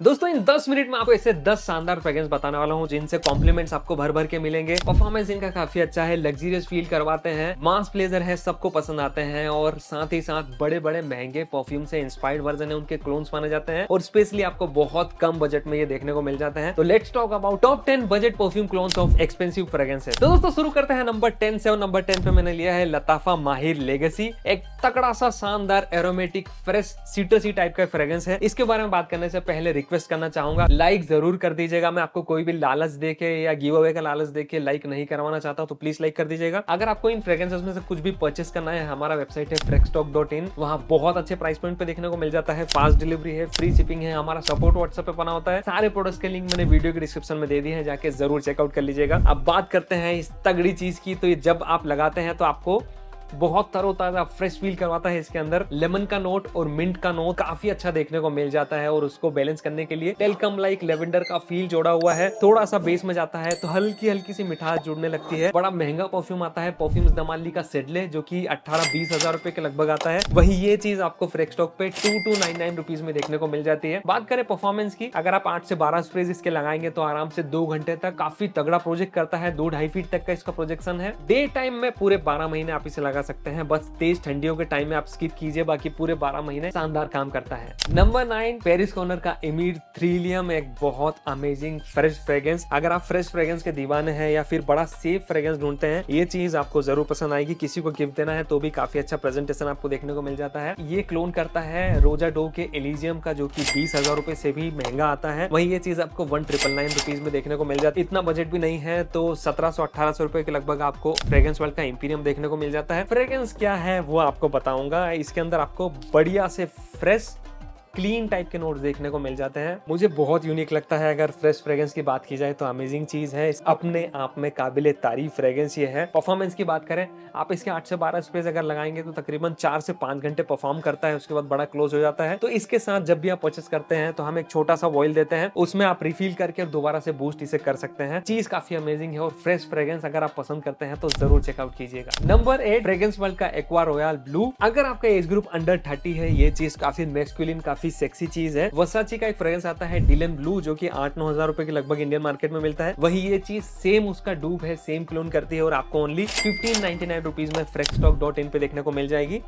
दोस्तों इन 10 मिनट में आपको ऐसे 10 शानदार फ्रेग्रेंस बताने वाला हूँ जिनसे कॉम्प्लीमेंट्स आपको भर भर के मिलेंगे। परफॉर्मेंस इनका काफी अच्छा है, लग्जरियस फील करवाते हैं, मास प्लेजर है, सबको पसंद आते हैं और साथ ही साथ बड़े बड़े महंगे परफ्यूम से इंस्पायर्ड वर्जन है, उनके क्लोन्स माने जाते हैं और स्पेशली आपको बहुत कम बजट में ये देखने को मिल जाते हैं। तो let's talk about top 10 budget perfume clones of expensive fragrances. तो दोस्तों शुरू करते हैं नंबर 10 से और नंबर 10 पे मैंने लिया है लताफा माहिर लेगेसी। एक तगड़ा सा शानदार एरोमेटिक फ्रेश सिट्रसी टाइप का फ्रेग्रेंस है। इसके बारे में बात करने से पहले रिक्वेस्ट करना चाहूंगा, लाइक जरूर कर दीजिएगा। मैं आपको कोई भी लालच देके या गिव अवे का लालच देके लाइक नहीं करवाना चाहता हूं, तो प्लीज लाइक कर दीजिएगा। अगर आपको इन फ्रेग्रेंसेस में से कुछ भी परचेस करना है, हमारा वेबसाइट है frexstock.in, वहां बहुत अच्छे प्राइस पॉइंट पे देखने को मिल जाता है। फास्ट डिलीवरी है, फ्री शिपिंग है, हमारा सपोर्ट व्हाट्सएप पे बना होता है। सारे प्रोडक्ट्स के लिंक मैंने वीडियो के डिस्क्रिप्शन में दे दिए हैं, जाके जरूर चेकआउट कर लीजिएगा। अब बात करते हैं इस तगड़ी चीज की। तो ये जब आप लगाते हैं तो आपको बहुत तरोताजा फ्रेश फील करवाता है। इसके अंदर लेमन का नोट और मिंट का नोट काफी अच्छा देखने को मिल जाता है और उसको बैलेंस करने के लिए टेलकम लाइक लेवेंडर का फील जोड़ा हुआ है। थोड़ा सा बेस में जाता है तो हल्की हल्की सी मिठास जुड़ने लगती है। बड़ा महंगा परफ्यूम आता है परफ्यूम्स दमाली का सेडले, जो की 18-20 हजार रुपए के लगभग आता है। वही ये चीज आपको फ्रेक्सटॉक पे 2299 रुपीज में देखने को मिल जाती है। बात करें परफॉर्मेंस की, अगर आप 8 से 12 स्प्रेज इसके लगाएंगे तो आराम से 2 घंटे तक काफी तगड़ा प्रोजेक्ट करता है। 2-2.5 फीट तक का इसका प्रोजेक्शन है। डे टाइम में पूरे 12 महीने आप इसे लगा सकते हैं। बस तेज ठंडियों के टाइम में आप स्किप कीजिए, बाकी पूरे 12 महीने शानदार काम करता है। नंबर 9 पेरिस कॉर्नर का एमिर थ्रिलियम, एक बहुत अमेजिंग फ्रेश फ्रेग्रेंस। अगर आप फ्रेश फ्रेग्रेंस के दीवाने हैं या फिर बड़ा सेफ फ्रेग्रेंस ढूंढते हैं, ये चीज आपको जरूर पसंद आएगी। किसी को गिफ्ट देना है तो भी काफी अच्छा प्रेजेंटेशन आपको देखने को मिल जाता है। ये क्लोन करता है रोजा डो के एलिजियम का, जो की 20,000 रुपए से भी महंगा आता है। वही ये चीज आपको 1999 रुपीज में देखने को मिल जाती है। इतना बजट भी नहीं है तो 1700-1800 रुपए के लगभग आपको फ्रेग्रेंस वर्ल्ड का इंपीरियम देखने को मिल जाता है। फ्रेग्रेंस क्या है वो आपको बताऊंगा। इसके अंदर आपको बढ़िया से फ्रेश क्लीन टाइप के नोट्स देखने को मिल जाते हैं। मुझे बहुत यूनिक लगता है। अगर फ्रेश फ्रेग्रेंस की बात की जाए तो अमेजिंग चीज है, अपने आप में काबिले तारीफ फ्रेग्रेंस ये है। परफॉर्मेंस की बात करें, आप इसके 8 से 12 स्प्रेज अगर लगाएंगे तो तकरीबन 4 से 5 घंटे परफॉर्म करता है, उसके बाद बड़ा क्लोज हो जाता है। तो इसके साथ जब भी आप परचेस करते हैं तो हम एक छोटा सा वॉइल देते हैं, उसमें आप रिफिल करके दोबारा से बूस्ट इसे कर सकते हैं। चीज काफी अमेजिंग है और फ्रेश फ्रेग्रेंस अगर आप पसंद करते हैं तो जरूर चेकआउट कीजिएगा। नंबर 8 फ्रेग्रेंस वर्ल्ड का एक्वा रॉयल ब्लू। अगर आपका एज ग्रुप अंडर 30 है, ये चीज काफी मैस्कुलिन काफी सेक्सी चीज है। वर्साचे का एक फ्रेग्रेंस आता है डिलन ब्लू, जो कि 8-9 हजार रुपए के लगभग इंडियन मार्केट में मिलता है। वही ये चीज सेम उसका डूब है, सेम क्लोन करती है और आपको ओनली 1599 रुपीज में frexstock.in पे देखने को मिल जाएगी।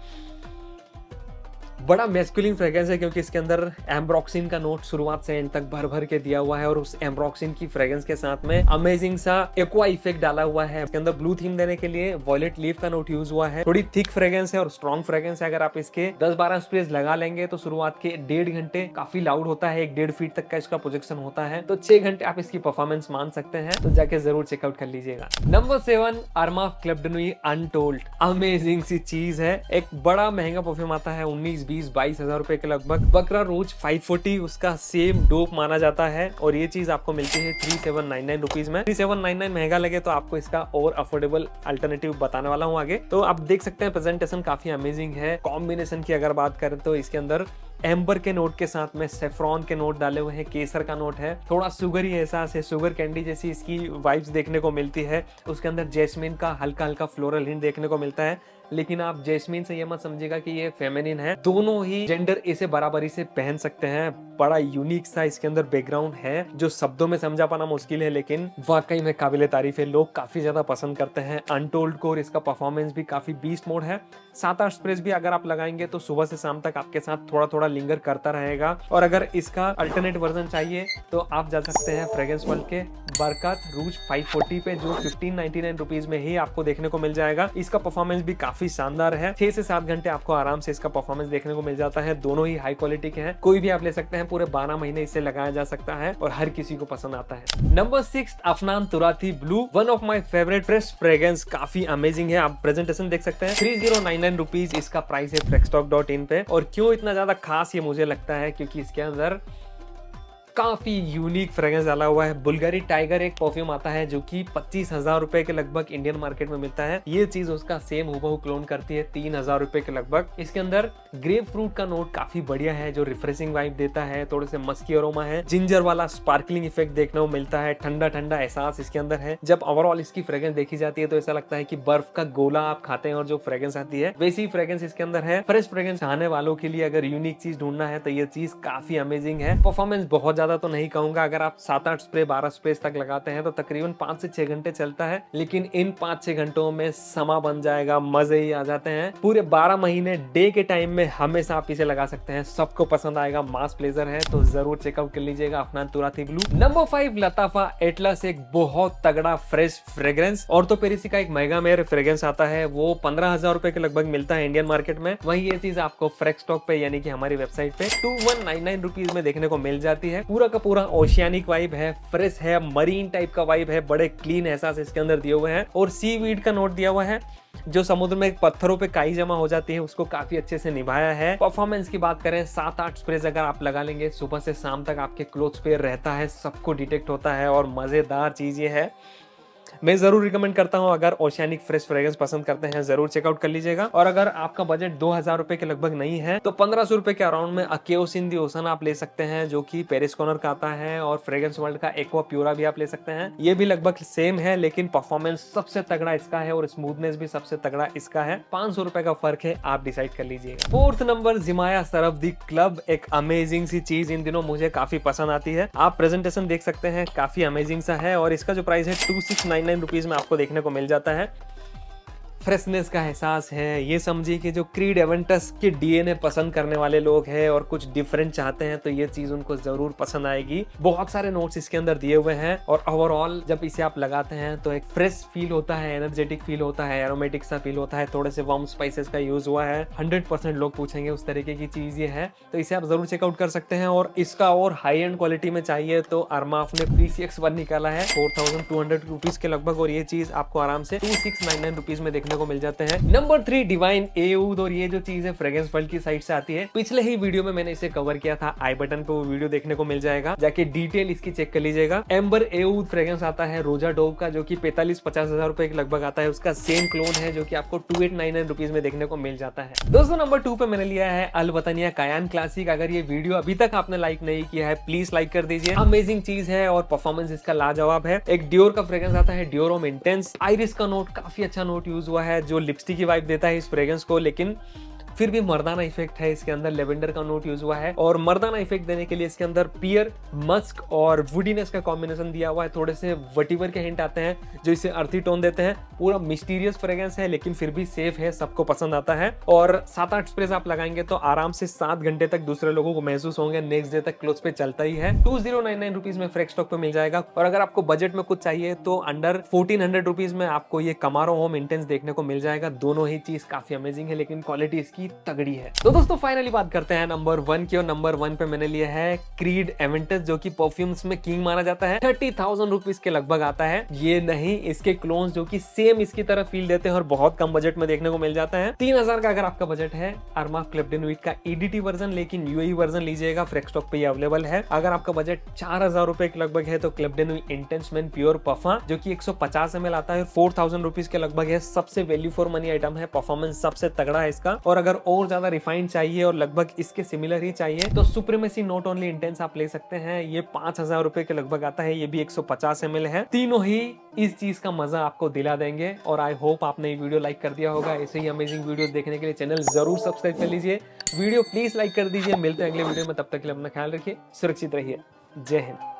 बड़ा मैस्कुलिन फ्रेग्रेंस है क्योंकि इसके अंदर एम्ब्रोक्सिन का नोट शुरुआत से एंड तक भर भर के दिया हुआ है और उस एम्ब्रोक्सिन की फ्रेग्रेंस के साथ में अमेजिंग सा एक्वा इफेक्ट डाला हुआ है। इसके अंदर ब्लू थीम देने के लिए वॉयलेट लीफ का नोट यूज हुआ है। थोड़ी थिक फ्रेग्रेंस है और स्ट्रॉन्ग फ्रेग्रेंस है। अगर आप इसके 10-12 स्प्रेज लगा लेंगे तो शुरुआत के 1.5 घंटे काफी लाउड होता है। 1-1.5 फीट तक का इसका प्रोजेक्शन होता है, तो 6 घंटे आप इसकी परफॉर्मेंस मान सकते हैं। तो जाके जरूर चेकआउट कर लीजिएगा। Number 7 Armaf Club de Nuit Untold. Amazing सी चीज है। एक बड़ा महंगा परफ्यूम आता है 19-20-22 हजार रुपए के लगभग। बकरा रोज 540 उसका सेम डोप माना जाता है और ये चीज आपको मिलती है 3799 रुपीज में। 3799 महंगा लगे तो आपको इसका और अफोर्डेबल अल्टरनेटिव बताने वाला हूँ आगे। तो आप देख सकते हैं प्रेजेंटेशन काफी अमेजिंग है। कॉम्बिनेशन की अगर बात करें तो इसके अंदर एम्बर के नोट के साथ में सेफ्रॉन के नोट डाले हुए हैं, केसर का नोट है, थोड़ा सुगरी एहसास है, शुगर कैंडी जैसी इसकी वाइब्स देखने को मिलती है। उसके अंदर जैस्मिन का हल्का हल्का फ्लोरल हिंट देखने को मिलता है, लेकिन आप जैस्मिन से ये मत समझिएगा कि ये फेमिनिन है। दोनों ही जेंडर इसे बराबरी से पहन सकते हैं। बड़ा यूनिक सा इसके अंदर बैकग्राउंड है जो शब्दों में समझा पाना मुश्किल है, लेकिन वाकई में काबिले तारीफ है। लोग काफी ज्यादा पसंद करते हैं अनटोल्ड को और इसका परफॉर्मेंस भी काफी बीस्ट मोड है। 7-8 स्प्रेज भी अगर आप लगाएंगे तो सुबह से शाम तक आपके साथ थोड़ा थोड़ा लिंगर करता रहेगा। और अगर इसका अल्टरनेट वर्जन चाहिए तो आप जा सकते हैं फ्रेग्रेंस वर्ल्ड के बरकत रूज 540 पे, जो 1599 रुपीज में ही आपको देखने को मिल जाएगा। इसका परफॉर्मेंस भी काफी शानदार है। 6 से 7 घंटे आपको आराम से इसका परफॉर्मेंस देखने को मिल जाता है। दोनों ही हाई क्वालिटी के हैं, कोई भी आप ले सकते हैं। पूरे 12 महीने इसे लगाया जा सकता है और हर किसी को पसंद आता है। Number 6 Afnan Turathi blue, one of my favourite fresh fragrance. काफी अमेजिंग है, आप प्रेजेंटेशन देख सकते हैं। 3099 रुपीज इसका प्राइस है frexstock.in पे। और क्यों इतना ज्यादा खास ये मुझे लगता है, क्योंकि इसके अंदर काफी यूनिक फ्रेग्रेंस डाला हुआ है। बुल्गारी टाइगर एक परफ्यूम आता है जो कि 25,000 रुपए के लगभग इंडियन मार्केट में मिलता है। ये चीज उसका सेम हूबहू क्लोन करती है 3,000 रुपए के लगभग। इसके अंदर ग्रेप फ्रूट का नोट काफी बढ़िया है जो रिफ्रेशिंग वाइब देता है। थोड़े से मस्की अरोमा है, जिंजर वाला स्पार्कलिंग इफेक्ट देखने को मिलता है, ठंडा ठंडा एहसास इसके अंदर है। जब ओवरऑल इसकी फ्रेग्रेंस देखी जाती है तो ऐसा लगता है कि बर्फ का गोला आप खाते हैं और जो फ्रेग्रेंस आती है वैसी फ्रेग्रेंस इसके अंदर है। फ्रेश फ्रेग्रेंस खाने वालों के लिए अगर यूनिक चीज ढूंढना है तो ये चीज काफी अमेजिंग है। परफॉर्मेंस बहुत ज्यादा तो नहीं कहूंगा, अगर आप 7-8 स्प्रे 12 स्प्रे तक लगाते हैं तो तकरीबन 5 से 6 घंटे चलता है, लेकिन इन 5-6 घंटों में समा बन जाएगा, मजे ही आ जाते हैं। पूरे 12 महीने डे के टाइम में हमेशा आप इसे लगा सकते हैं, सबको पसंद आएगा। मास प्लेजर है तो जरूर चेकआउट कर लीजिएगा Afnan Turathi blue. Number 5 Lattafa Atlas, एक बहुत तगड़ा फ्रेश फ्रेग्रेंस। ऑर्थोपेरिसी का एक मेगामेयर फ्रेग्रेंस आता है, वो 15,000 रुपए के लगभग मिलता है इंडियन मार्केट में। वही ये चीज आपको फ्रेश स्टॉक पे यानी कि हमारी वेबसाइट पे 2199 रुपीज में देखने को मिल जाती है। पूरा का पूरा ओशियानिक वाइब है, फ्रेश है, मरीन टाइप का वाइब है, बड़े क्लीन एहसास इसके अंदर दिए हुए हैं और सी वीड का नोट दिया हुआ है। जो समुद्र में पत्थरों पे काई जमा हो जाती है उसको काफी अच्छे से निभाया है। परफॉर्मेंस की बात करें, 7-8 स्प्रेज अगर आप लगा लेंगे सुबह से शाम तक आपके क्लोथ्स पे रहता है, सबको डिटेक्ट होता है और मजेदार चीज ये है। मैं जरूर रिकमेंड करता हूं, अगर ओशियानिक फ्रेश फ्रेग्रेंस पसंद करते हैं जरूर चेकआउट कर लीजिएगा। और अगर आपका बजट 2,000 रुपए के लगभग नहीं है तो 1,500 रुपए के अराउंड में अकेओस इन दी ओशन आप ले सकते हैं, जो कि पेरिस कॉर्नर का आता है, और फ्रेग्रेंस वर्ल्ड का एक्वा प्यूरा भी आप ले सकते हैं। ये भी लगभग सेम है, लेकिन परफॉर्मेंस सबसे तगड़ा इसका है और स्मूथनेस भी सबसे तगड़ा इसका है। 500 रुपए का फर्क है, आप डिसाइड कर लीजिएगा। 4th number जिमाया Surf the club, एक अमेजिंग सी चीज इन दिनों मुझे काफी पसंद आती है। आप प्रेजेंटेशन देख सकते हैं, काफी अमेजिंग सा है और इसका जो प्राइस है 2699 रुपीज में आपको देखने को मिल जाता है। फ्रेशनेस का एहसास है, ये समझिए कि जो क्रीड एवेंटस के डीएनए पसंद करने वाले लोग हैं और कुछ डिफरेंट चाहते हैं तो ये चीज उनको जरूर पसंद आएगी। बहुत सारे नोट्स इसके अंदर दिए हुए हैं और ओवरऑल जब इसे आप लगाते हैं तो एक फ्रेश फील होता है, एनर्जेटिक फील होता है, एरोमेटिक सा फील होता है, थोड़े से वार्म स्पाइसेस का यूज हुआ है। 100% लोग पूछेंगे उस तरीके की चीज ये है, तो इसे आप जरूर चेकआउट कर सकते हैं। और इसका और हाई एंड क्वालिटी में चाहिए तो अरमाफ ने PCX1 निकाला है 4,200 रुपीज के लगभग, और ये चीज आपको आराम से 2699 रुपीज में देखने को मिल जाते हैं। नंबर 3 डिवाइन एऊद, और ये जो चीज है फ्रेग्रेंस वर्ल्ड की साइड से आती है। पिछले ही वीडियो में मैंने इसे कवर किया था, आई बटन पे वो वीडियो देखने को मिल जाएगा, जाके डिटेल इसकी चेक कर लीजिएगा। एम्बर एऊद फ्रेग्रेंस आता है रोजा डोव का, जो कि 45-50 हजार रुपए के लगभग आता है। उसका सेम क्लोन है जो कि आपको 2899 रुपीज में देखने को मिल जाता है। दोस्तों नंबर 2 पे मैंने लिया है अल वतनिया कायान क्लासिक। अगर ये वीडियो अभी तक आपने लाइक नहीं किया है प्लीज लाइक कर दीजिए, अमेजिंग चीज है और परफॉर्मेंस इसका लाजवाब है। एक डियोर का फ्रेग्रेंस आता है, डियोर होम इंटेंस। आइरिस का नोट काफी अच्छा नोट यूज हुआ है जो लिपस्टिक की वाइब देता है इस फ्रेग्रेंस को, लेकिन फिर भी मर्दाना इफेक्ट है इसके अंदर। लेवेंडर का नोट यूज हुआ है और मर्दाना इफेक्ट देने के लिए इसके अंदर पियर, मस्क और वुडीनेस का कॉम्बिनेशन दिया हुआ है। थोड़े से वटीवर के हिंट आते हैं जो इसे अर्थी टोन देते हैं। पूरा मिस्टीरियस फ्रेग्रेंस है लेकिन फिर भी सेफ है, सबको पसंद आता है। और 7-8 स्प्रेज आप लगाएंगे तो आराम से 7 घंटे तक दूसरे लोगों को महसूस होंगे, नेक्स्ट डे तक क्लोथ पे चलता ही है। 2099 रुपीज में फ्रेश स्टॉक पे मिल जाएगा। और अगर आपको बजट में कुछ चाहिए तो अंडर 1400 रुपीज में आपको ये कमारो होम इंटेंस देखने को मिल जाएगा। दोनों ही चीज काफी अमेजिंग है लेकिन क्वालिटी इसकी तगड़ी है। तो दोस्तों फाइनली बात करते हैं नंबर 1 की, और नंबर 1 पे मैंने लिया है क्रीड एवेंटस, जो कि परफ्यूम्स में किंग माना जाता है। 30,000 रुपीज के लगभग आता है। ये नहीं, इसके क्लोन्स जो कि सेम इसकी तरह फील देते हैं और बहुत कम बजट में देखने को मिल जाता है। 3,000 का अगर आपका बजट है, अरमाफ क्लेबडेनविट का EDT वर्जन, लेकिन UAE वर्जन लीजिएगा, फ्रेश स्टॉक पे अवेलेबल है। अगर आपका बजट 4,000 रुपए के लगभग है तो क्लेबडेनविट इंटेंस मेन प्योर पफा, जो कि 150 ml आता है, 4,000 रुपीज के लगभग है। सबसे वैल्यू फॉर मनी आइटम है, परफॉर्मेंस सबसे तगड़ा है इसका। और अगर और ज्यादा रिफाइंड चाहिए और लगभग इसके सिमिलर ही चाहिए तो सुप्रीमेसी नोट ओनली इंटेंस आप ले सकते हैं। ये 5,000 रुपए के लगभग आता है, ये भी 150 ml है। तीनों ही इस चीज का मजा आपको दिला देंगे। और आई होप आपने ये वीडियो लाइक कर दिया होगा। ऐसे ही अमेजिंग वीडियोस देखने के लिए चैनल जरूर सब्सक्राइब कर लीजिए, वीडियो प्लीज लाइक कर दीजिए। मिलते हैं अगले वीडियो में, तब तक के लिए अपना ख्याल रखिए, सुरक्षित रहिए। जय हिंद।